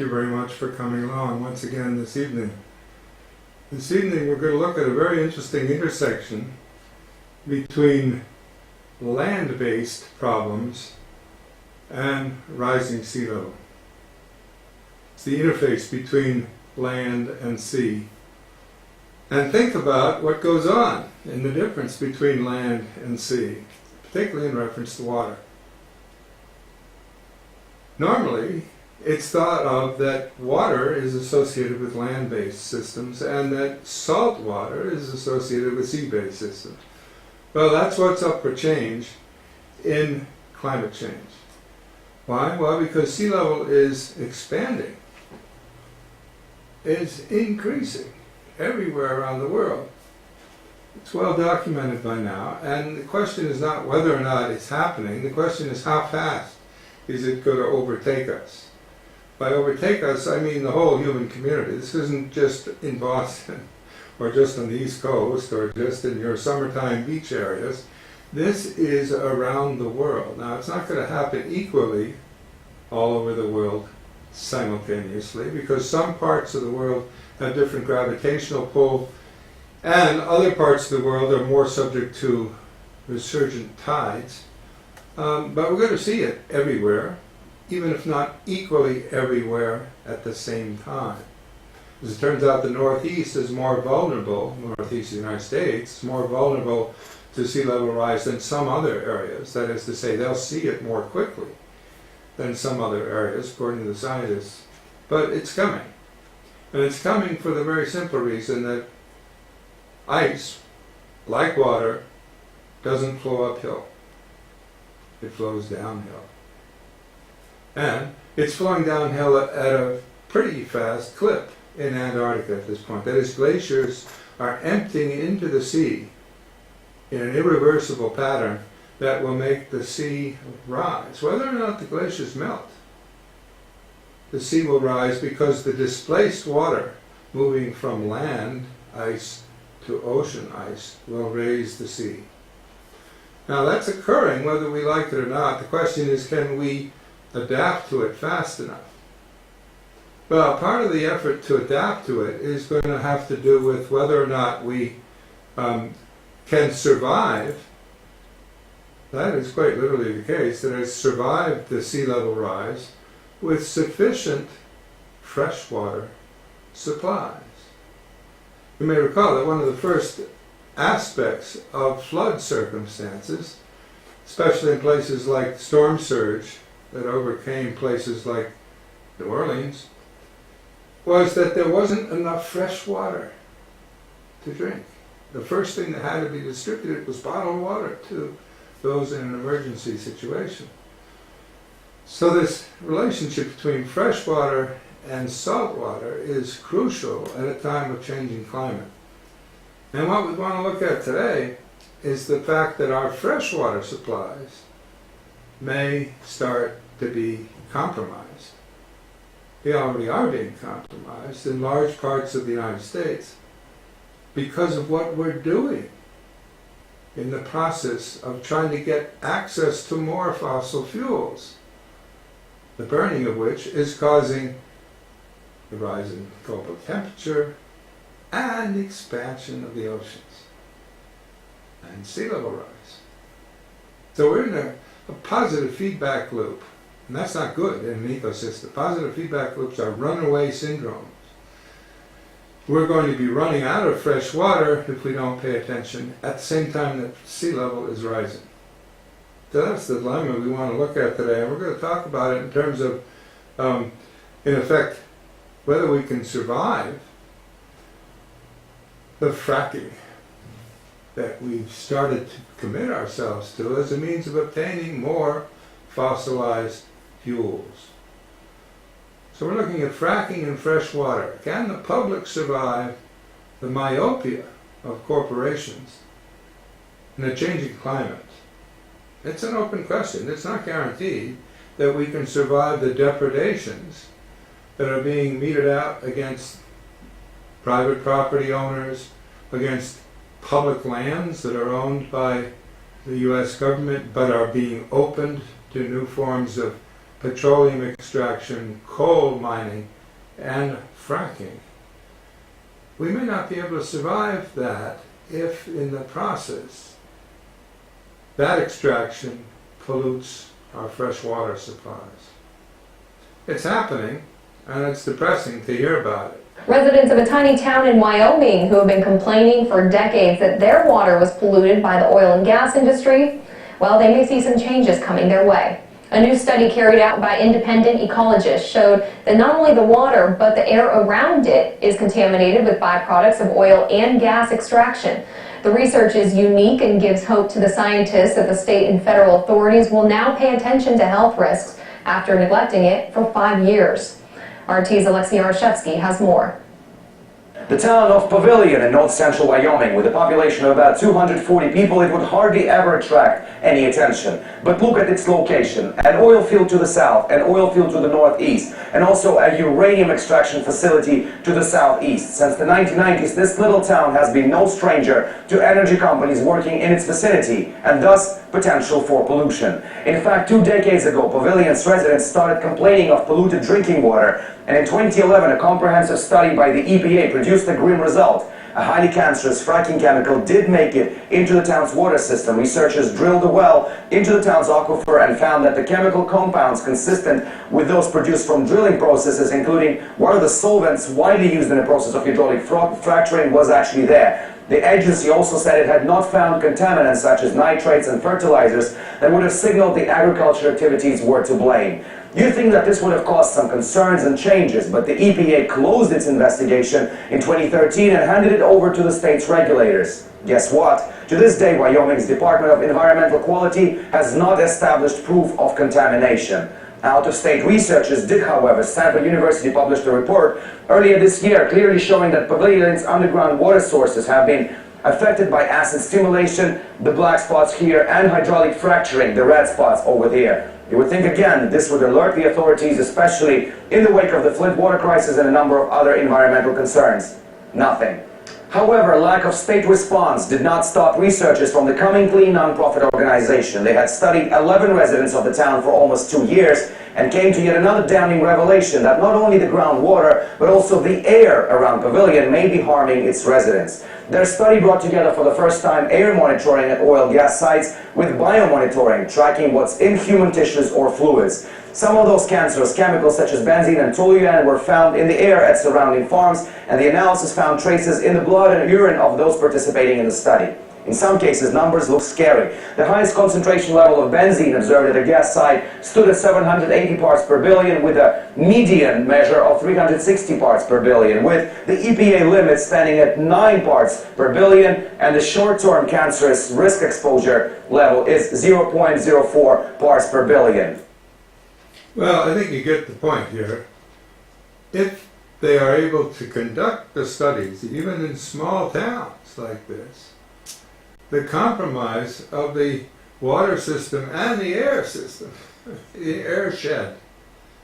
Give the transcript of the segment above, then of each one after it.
you very much for coming along once again this evening. This evening we're going to look at a very interesting intersection between land-based problems and rising sea level. It's the interface between land and sea. And think about what goes on in the difference between land and sea, particularly in reference to water. Normally, it's thought of that water is associated with land-based systems and that salt water is associated with sea-based systems. Well, that's what's up for change in climate change. Why? Well, because sea level is expanding. It's increasing everywhere around the world. It's well documented by now, and the question is not whether or not it's happening, the question is how fast is it going to overtake us. By overtake us, I mean the whole human community. This isn't just in Boston, or just on the East Coast, or just in your summertime beach areas. This is around the world. Now, it's not going to happen equally all over the world simultaneously, because some parts of the world have different gravitational pull, and other parts of the world are more subject to resurgent tides. But we're going to see it everywhere, even if not equally everywhere at the same time. As it turns out, the Northeast is more vulnerable, Northeast of the United States, is more vulnerable to sea level rise than some other areas. That is to say, they'll see it more quickly than some other areas, according to the scientists. But it's coming. And it's coming for the very simple reason that ice, like water, doesn't flow uphill. It flows downhill. And it's flowing downhill at a pretty fast clip in Antarctica at this point. That is, glaciers are emptying into the sea in an irreversible pattern that will make the sea rise. Whether or not the glaciers melt, the sea will rise because the displaced water moving from land ice to ocean ice will raise the sea. Now that's occurring whether we like it or not. The question is, can we adapt to it fast enough? Well, part of the effort to adapt to it is going to have to do with whether or not we can survive. That is quite literally the case, that has survived the sea level rise with sufficient freshwater supplies. You may recall that one of the first aspects of flood circumstances, especially in places like storm surge that overcame places like New Orleans, was that there wasn't enough fresh water to drink. The first thing that had to be distributed was bottled water to those in an emergency situation. So this relationship between fresh water and salt water is crucial at a time of changing climate. And what we want to look at today is the fact that our freshwater supplies may start to be compromised. They already are being compromised in large parts of the United States because of what we're doing in the process of trying to get access to more fossil fuels, the burning of which is causing the rise in global temperature and the expansion of the oceans and sea level rise. So we're in a positive feedback loop, and that's not good in an ecosystem. Positive feedback loops are runaway syndromes. We're going to be running out of fresh water if we don't pay attention at the same time that sea level is rising. So that's the dilemma we want to look at today, and we're going to talk about it in terms of, in effect, whether we can survive the fracking that we've started to commit ourselves to as a means of obtaining more fossilized fuels. So we're looking at fracking and fresh water. Can the public survive the myopia of corporations in a changing climate? It's an open question. It's not guaranteed that we can survive the depredations that are being meted out against private property owners, against public lands that are owned by the U.S. government but are being opened to new forms of petroleum extraction, coal mining, and fracking. We may not be able to survive that if in the process that extraction pollutes our fresh water supplies. It's happening, and it's depressing to hear about it. Residents of a tiny town in Wyoming who have been complaining for decades that their water was polluted by the oil and gas industry, well, they may see some changes coming their way. A new study carried out by independent ecologists showed that not only the water, but the air around it is contaminated with byproducts of oil and gas extraction. The research is unique and gives hope to the scientists that the state and federal authorities will now pay attention to health risks after neglecting it for 5 years. RT's Alexei Arshevsky has more. The town of Pavilion in north-central Wyoming, with a population of about 240 people, it would hardly ever attract any attention. But look at its location: an oil field to the south, an oil field to the northeast, and also a uranium extraction facility to the southeast. Since the 1990s, this little town has been no stranger to energy companies working in its vicinity, and thus potential for pollution. In fact, 2 decades ago, Pavilion's residents started complaining of polluted drinking water, and in 2011, a comprehensive study by the EPA produced a grim result. A highly cancerous fracking chemical did make it into the town's water system. Researchers drilled a well into the town's aquifer and found that the chemical compounds consistent with those produced from drilling processes, including one of the solvents widely used in the process of hydraulic fracturing, was actually there. The agency also said it had not found contaminants such as nitrates and fertilizers that would have signaled the agriculture activities were to blame. You'd think that this would have caused some concerns and changes, but the EPA closed its investigation in 2013 and handed it over to the state's regulators. Guess what? To this day, Wyoming's Department of Environmental Quality has not established proof of contamination. Out-of-state researchers did, however. Stanford University published a report earlier this year clearly showing that Pavilion's underground water sources have been affected by acid stimulation, the black spots here, and hydraulic fracturing, the red spots over there. You would think again that this would alert the authorities, especially in the wake of the Flint water crisis and a number of other environmental concerns. Nothing. However, lack of state response did not stop researchers from the Coming Clean nonprofit organization. They had studied 11 residents of the town for almost 2 years and came to yet another damning revelation that not only the groundwater, but also the air around Pavilion may be harming its residents. Their study brought together for the first time air monitoring at oil gas sites with biomonitoring, tracking what's in human tissues or fluids. Some of those cancerous chemicals, such as benzene and toluene, were found in the air at surrounding farms, and the analysis found traces in the blood and urine of those participating in the study. In some cases, numbers look scary. The highest concentration level of benzene observed at a gas site stood at 780 parts per billion, with a median measure of 360 parts per billion, with the EPA limit standing at 9 parts per billion, and the short-term cancerous risk exposure level is 0.04 parts per billion. Well, I think you get the point here. If they are able to conduct the studies, even in small towns like this, the compromise of the water system and the air system, the air shed.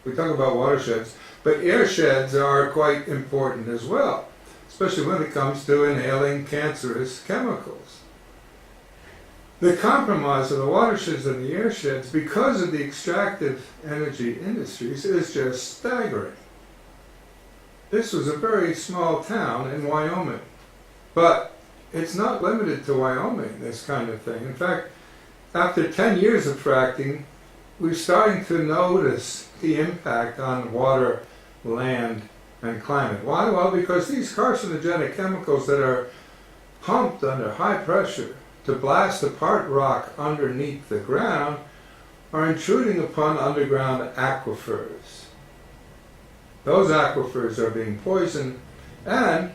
We talk about watersheds, but air sheds are quite important as well, especially when it comes to inhaling cancerous chemicals. The compromise of the watersheds and the air sheds, because of the extractive energy industries, is just staggering. This was a very small town in Wyoming, but it's not limited to Wyoming, this kind of thing. In fact, after 10 years of fracking, we're starting to notice the impact on water, land, and climate. Why? Well, because these carcinogenic chemicals that are pumped under high pressure to blast apart rock underneath the ground are intruding upon underground aquifers. Those aquifers are being poisoned, and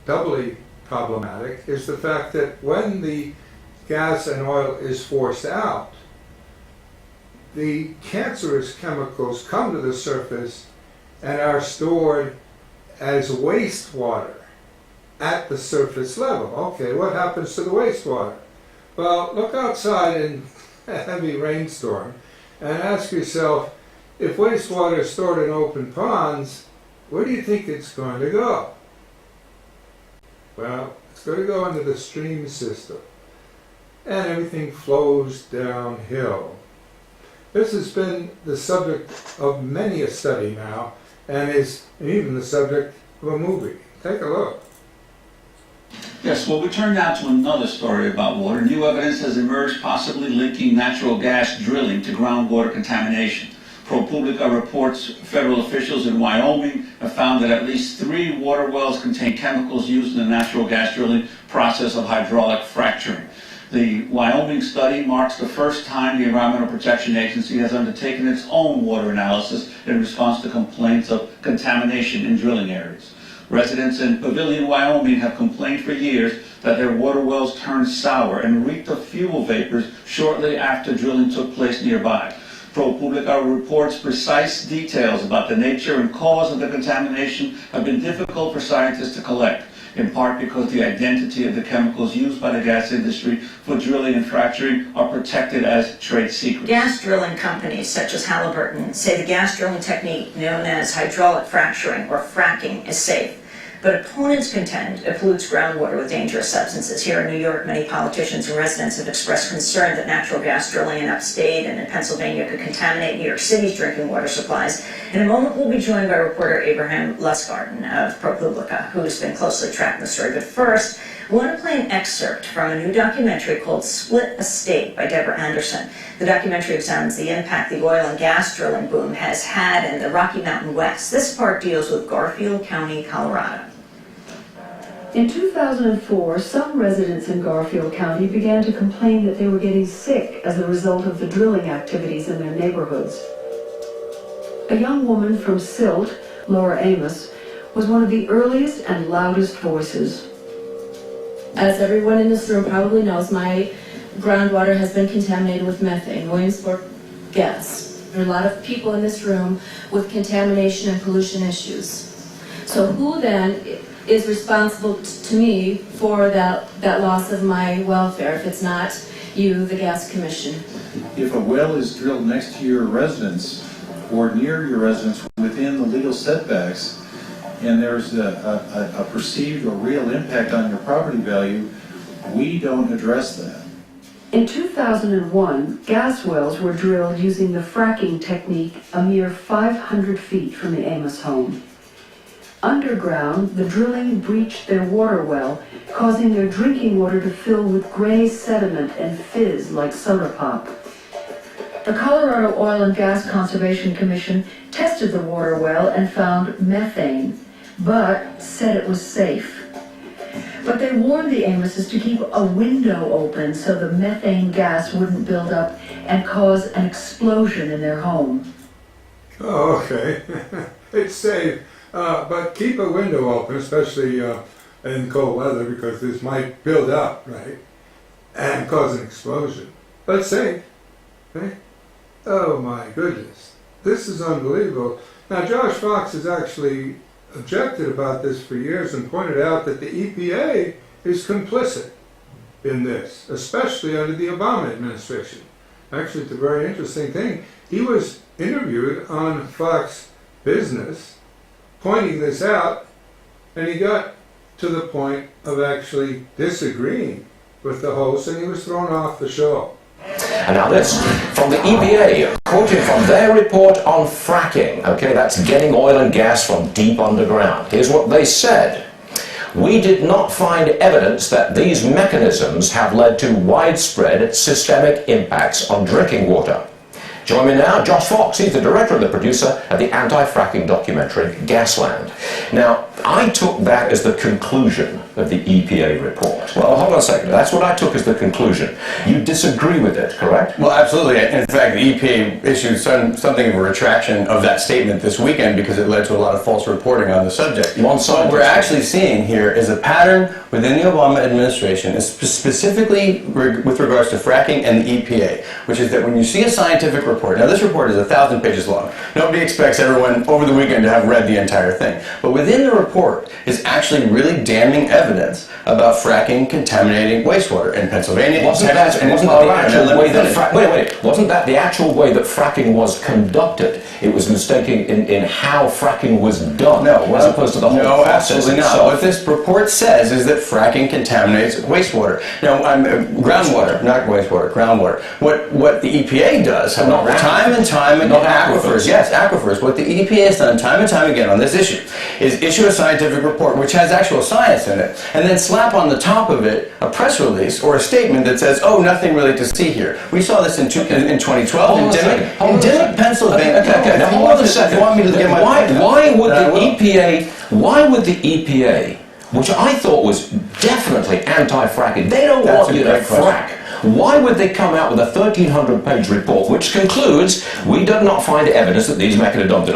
doubly problematic is the fact that when the gas and oil is forced out, the cancerous chemicals come to the surface and are stored as wastewater at the surface level. Okay, what happens to the wastewater? Well, look outside in a heavy rainstorm and ask yourself, if wastewater is stored in open ponds, where do you think it's going to go? Well, it's going to go into the stream system, and everything flows downhill. This has been the subject of many a study now, and is even the subject of a movie. Take a look. Yes, well, we turn now to another story about water. New evidence has emerged possibly linking natural gas drilling to groundwater contamination. ProPublica reports federal officials in Wyoming have found that at least 3 water wells contain chemicals used in the natural gas drilling process of hydraulic fracturing. The Wyoming study marks the first time the Environmental Protection Agency has undertaken its own water analysis in response to complaints of contamination in drilling areas. Residents in Pavilion, Wyoming have complained for years that their water wells turned sour and reeked of fuel vapors shortly after drilling took place nearby. ProPublica reports precise details about the nature and cause of the contamination have been difficult for scientists to collect, in part because the identity of the chemicals used by the gas industry for drilling and fracturing are protected as trade secrets. Gas drilling companies such as Halliburton say the gas drilling technique known as hydraulic fracturing or fracking is safe. But opponents contend it pollutes groundwater with dangerous substances. Here in New York, many politicians and residents have expressed concern that natural gas drilling in upstate and in Pennsylvania could contaminate New York City's drinking water supplies. In a moment, we'll be joined by reporter Abraham Lustgarten of ProPublica, who's been closely tracking the story. But first, I want to play an excerpt from a new documentary called Split Estate by Deborah Anderson. The documentary examines the impact the oil and gas drilling boom has had in the Rocky Mountain West. This part deals with Garfield County, Colorado. In 2004, some residents in Garfield County began to complain that they were getting sick as a result of the drilling activities in their neighborhoods. A young woman from Silt, Laura Amos, was one of the earliest and loudest voices. As everyone in this room probably knows, my groundwater has been contaminated with methane, Williamsburg gas. There are a lot of people in this room with contamination and pollution issues. So who then is responsible to me for that loss of my welfare if it's not you, the Gas Commission? If a well is drilled next to your residence or near your residence within the legal setbacks, and there's a perceived or real impact on your property value, we don't address that. In 2001, gas wells were drilled using the fracking technique a mere 500 feet from the Amos home. Underground, the drilling breached their water well, causing their drinking water to fill with gray sediment and fizz like soda pop. The Colorado Oil and Gas Conservation Commission tested the water well and found methane, but said it was safe. But they warned the Amoses to keep a window open so the methane gas wouldn't build up and cause an explosion in their home. Oh, okay. It's safe. But keep a window open, especially in cold weather, because this might build up, right, and cause an explosion. But safe, right? Oh my goodness, this is unbelievable. Now, Josh Fox has actually objected about this for years and pointed out that the EPA is complicit in this, especially under the Obama administration. Actually, it's a very interesting thing. He was interviewed on Fox Business pointing this out, and he got to the point of actually disagreeing with the host, and he was thrown off the show. And now this, from the EPA, quoting from their report on fracking. Okay, that's getting oil and gas from deep underground. Here's what they said. We did not find evidence that these mechanisms have led to widespread systemic impacts on drinking water. Join me now, Josh Fox. He's the director and the producer of the anti-fracking documentary Gasland. Now, I took that as the conclusion of the EPA report. Well, hold on a second. That's what I took as the conclusion. You disagree with it, correct? Well, absolutely. In fact, the EPA issued something of a retraction of that statement this weekend because it led to a lot of false reporting on the subject. What we're actually seeing here is a pattern within the Obama administration, specifically with regards to fracking and the EPA, which is that when you see a scientific report, now this report is 1,000 pages long. Nobody expects everyone over the weekend to have read the entire thing. But within the report is actually really damning evidence evidence about fracking contaminating wastewater in Pennsylvania, Wasn't Texas, and that the Colorado. actual Now, let way me that finish. wait, wasn't that the actual way that fracking was conducted? It was mistaken in how fracking was done, as opposed to the whole no, process absolutely not. itself. What this report says is that fracking contaminates wastewater. Now, groundwater, not wastewater, groundwater. What the EPA does, however, time and time again, Not aquifers. yes, aquifers. What the EPA has done time and time again on this issue is issue a scientific report which has actual science in it, and then slap on the top of it a press release or a statement that says, "Oh, nothing really to see here." We saw this in 2012 in Dimmock, Pennsylvania. Okay, Now, hold on a second. You want me to get my point out? Why would the EPA, which I thought was definitely anti-fracking, they don't That's want a you to great question. frack. Why would they come out with a 1,300-page report which concludes we did not find evidence that these mechanisms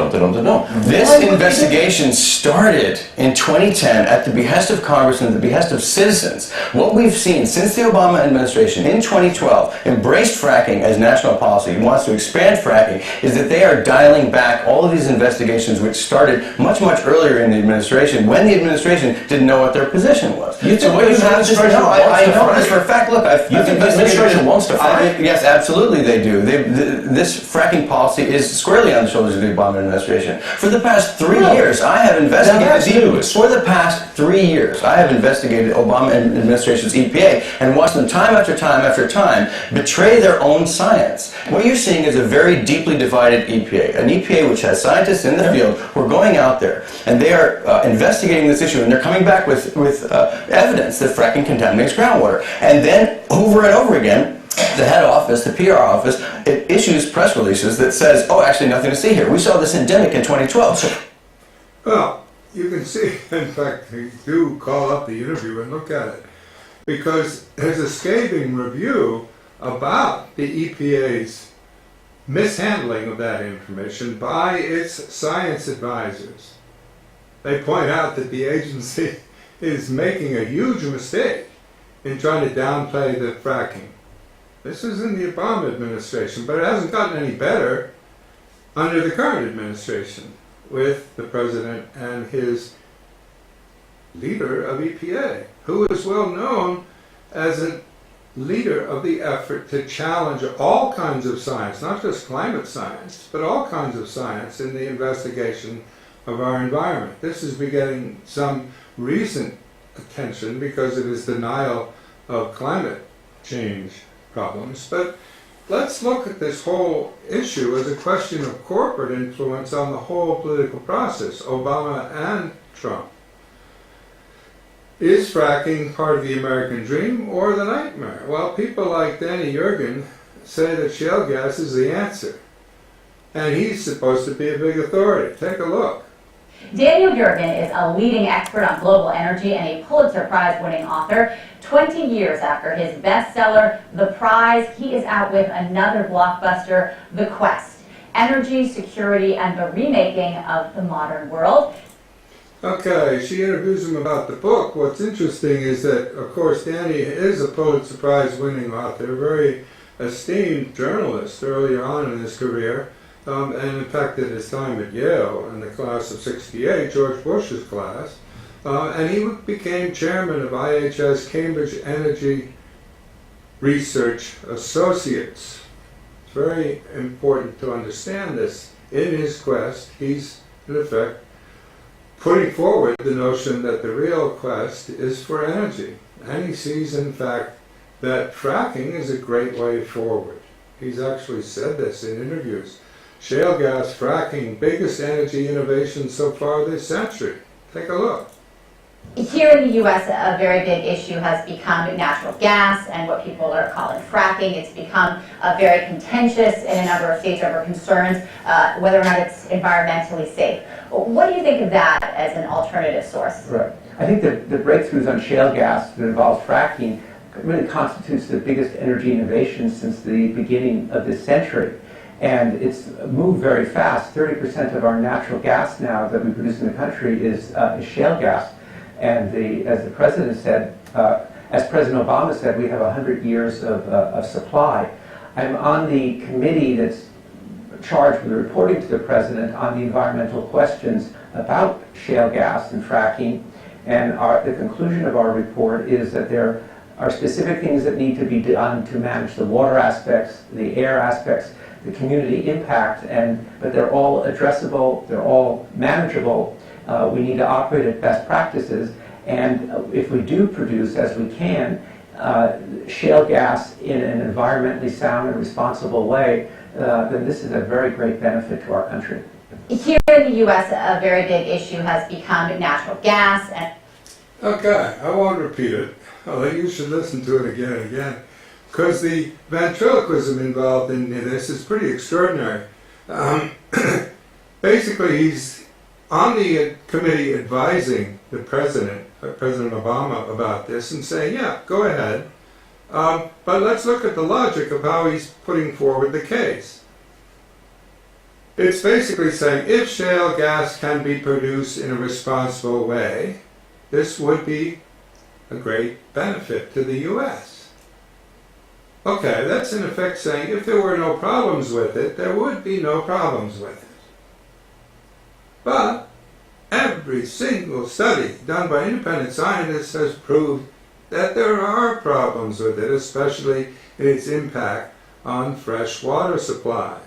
This investigation started in 2010 at the behest of Congress and the behest of citizens. What we've seen since the Obama administration in 2012 embraced fracking as national policy and wants to expand fracking is that they are dialing back all of these investigations which started much, much earlier in the administration when the administration didn't know what their position was. So what you have is I know this for a fact. Look, You think the administration wants to frack? Yes, absolutely they do. This fracking policy is squarely on the shoulders of the Obama administration. For the past 3 years, I have investigated. For the past 3 years, I have investigated Obama administration's EPA and watched them time after time after time betray their own science. What you're seeing is a very deeply divided EPA, an EPA which has scientists in the field who are going out there and they are investigating this issue and they're coming back with evidence that fracking contaminates groundwater. And then over and over again, the head office, the PR office, it issues press releases that says, "Oh, actually, nothing to see here." We saw this in Dimmock in 2012. Well, you can see, in fact, you do call up the interview and look at it, because there's a scathing review about the EPA's mishandling of that information by its science advisors. They point out that the agency is making a huge mistake in trying to downplay the fracking. This is in the Obama administration, but it hasn't gotten any better under the current administration with the president and his leader of EPA, who is well known as a leader of the effort to challenge all kinds of science, not just climate science, but all kinds of science in the investigation of our environment. This is getting some recent attention because it is denial of climate change problems. But let's look at this whole issue as a question of corporate influence on the whole political process, Obama and Trump. Is fracking part of the American dream or the nightmare? Well, people like Danny Yergin say that shale gas is the answer. And he's supposed to be a big authority. Take a look. Daniel Yergin is a leading expert on global energy and a Pulitzer Prize-winning author. 20 years after his bestseller, The Prize, he is out with another blockbuster, The Quest: Energy, Security, and the Remaking of the Modern World. Okay, she interviews him about the book. What's interesting is that, of course, Danny is a Pulitzer Prize-winning author, a very esteemed journalist earlier on in his career. And in fact, at his time at Yale, in the class of '68, George Bush's class, and he became chairman of IHS Cambridge Energy Research Associates. It's very important to understand this. In his quest, he's, in effect, putting forward the notion that the real quest is for energy. And he sees, in fact, that fracking is a great way forward. He's actually said this in interviews. Shale gas fracking, biggest energy innovation so far this century. Take a look. Here in the U.S., a very big issue has become natural gas and what people are calling fracking. It's become very contentious in a number of states over concerns whether or not it's environmentally safe. What do you think of that as an alternative source? Right. I think that the breakthroughs on shale gas that involves fracking really constitutes the biggest energy innovation since the beginning of this century. And it's moved very fast. 30% of our natural gas now that we produce in the country is shale gas. And as the president said, as President Obama said, we have 100 years of supply. I'm on the committee that's charged with reporting to the president on the environmental questions about shale gas and fracking. And the conclusion of our report is that there are specific things that need to be done to manage the water aspects, the air aspects, the community impact, but they're all addressable, they're all manageable. We need to operate at best practices, and if we do produce, as we can, shale gas in an environmentally sound and responsible way, then this is a very great benefit to our country. Here in the U.S., a very big issue has become natural gas. And Okay, I won't repeat it, although you should listen to it again and again, because the ventriloquism involved in this is pretty extraordinary. Basically, he's on the committee advising the President Obama, about this and saying, yeah, go ahead, but let's look at the logic of how he's putting forward the case. It's basically saying if shale gas can be produced in a responsible way, this would be a great benefit to the U.S. Okay, that's in effect saying if there were no problems with it, there would be no problems with it. But every single study done by independent scientists has proved that there are problems with it, especially in its impact on fresh water supplies.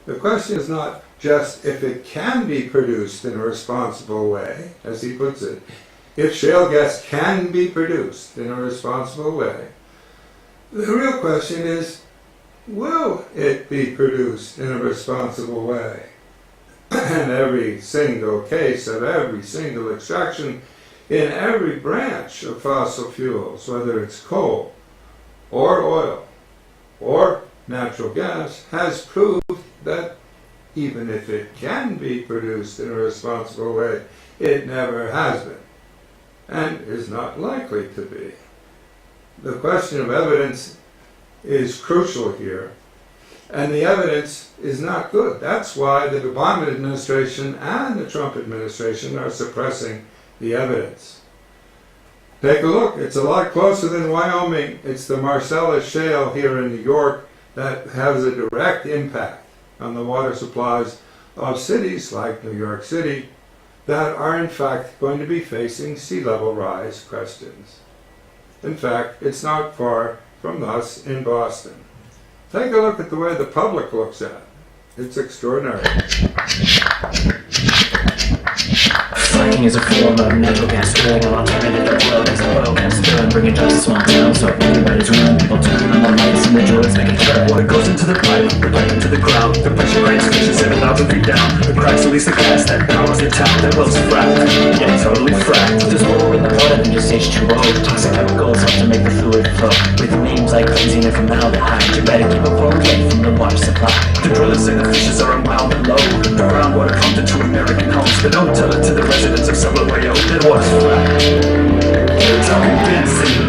The question is not just if it can be produced in a responsible way, as he puts it. If shale gas can be produced in a responsible way, the real question is, will it be produced in a responsible way? And every single case of every single extraction in every branch of fossil fuels, whether it's coal or oil or natural gas, has proved that even if it can be produced in a responsible way, it never has been and is not likely to be. The question of evidence is crucial here, and the evidence is not good. That's why the Obama administration and the Trump administration are suppressing the evidence. Take a look. It's a lot closer than Wyoming. It's the Marcellus Shale here in New York that has a direct impact on the water supplies of cities like New York City that are in fact going to be facing sea level rise questions. In fact, it's not far from us in Boston. Take a look at the way the public looks at it. It's extraordinary. Fracking is a form of natural gas drilling, an alternative to oil gas. Oil gas drilling, bring it down to small towns, so everybody's running. People turn on the lights and the joints, making sure water goes into the pipe, the pipe into the ground. The pressure grinds station 7,000 feet down. The cracks release the gas that powers the town. That well's fracked, yeah, totally fracked. There's more in the water than just H2O. Toxic chemicals help to make the fluid flow. With names like benzene and formaldehyde, you better keep it far away from the water supply. The drillers say the fishes are a mile below. The groundwater comes into American homes, but don't tell it to the residents of Summer Wayo. That water's fracked. You're talking benzene.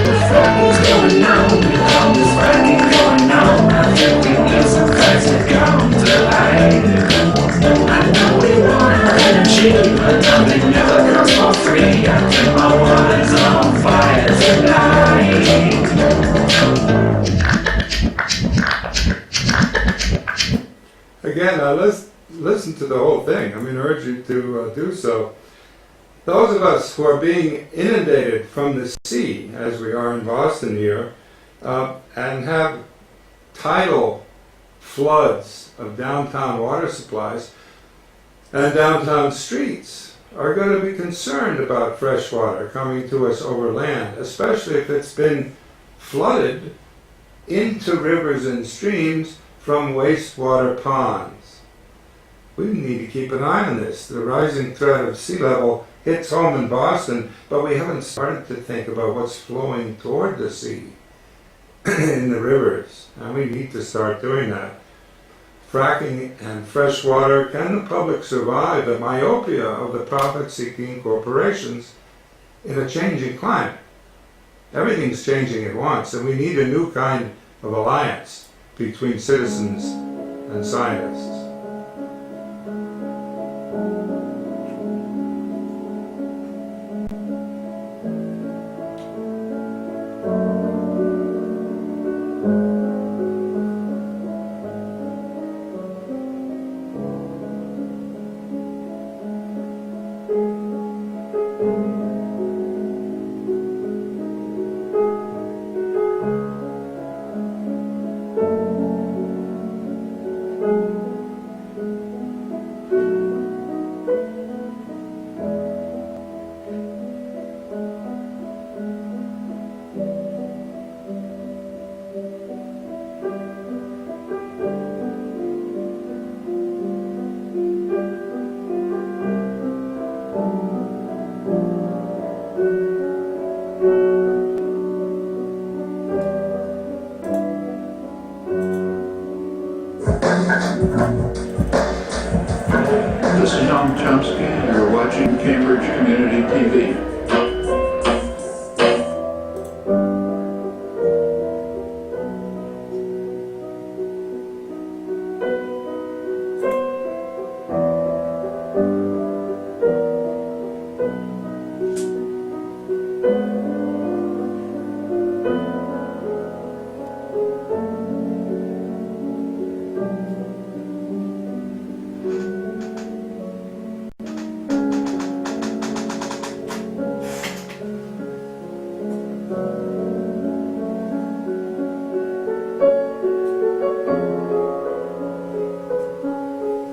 The fracking's going on. All this fracking going on. I think we need some facts to come to light. I know we want energy, but nothing ever comes for free. I think my water's on fire tonight. Again, listen to the whole thing. I mean, I urge you to do so. Those of us who are being inundated from the sea, as we are in Boston here, and have tidal floods of downtown water supplies and downtown streets, are going to be concerned about fresh water coming to us over land, especially if it's been flooded into rivers and streams from wastewater ponds. We need to keep an eye on this. The rising threat of sea level hits home in Boston, but we haven't started to think about what's flowing toward the sea in the rivers, and we need to start doing that. Fracking and fresh water, can the public survive the myopia of the profit-seeking corporations in a changing climate? Everything's changing at once, and we need a new kind of alliance between citizens and scientists. Chomsky. You're watching Cambridge Community TV.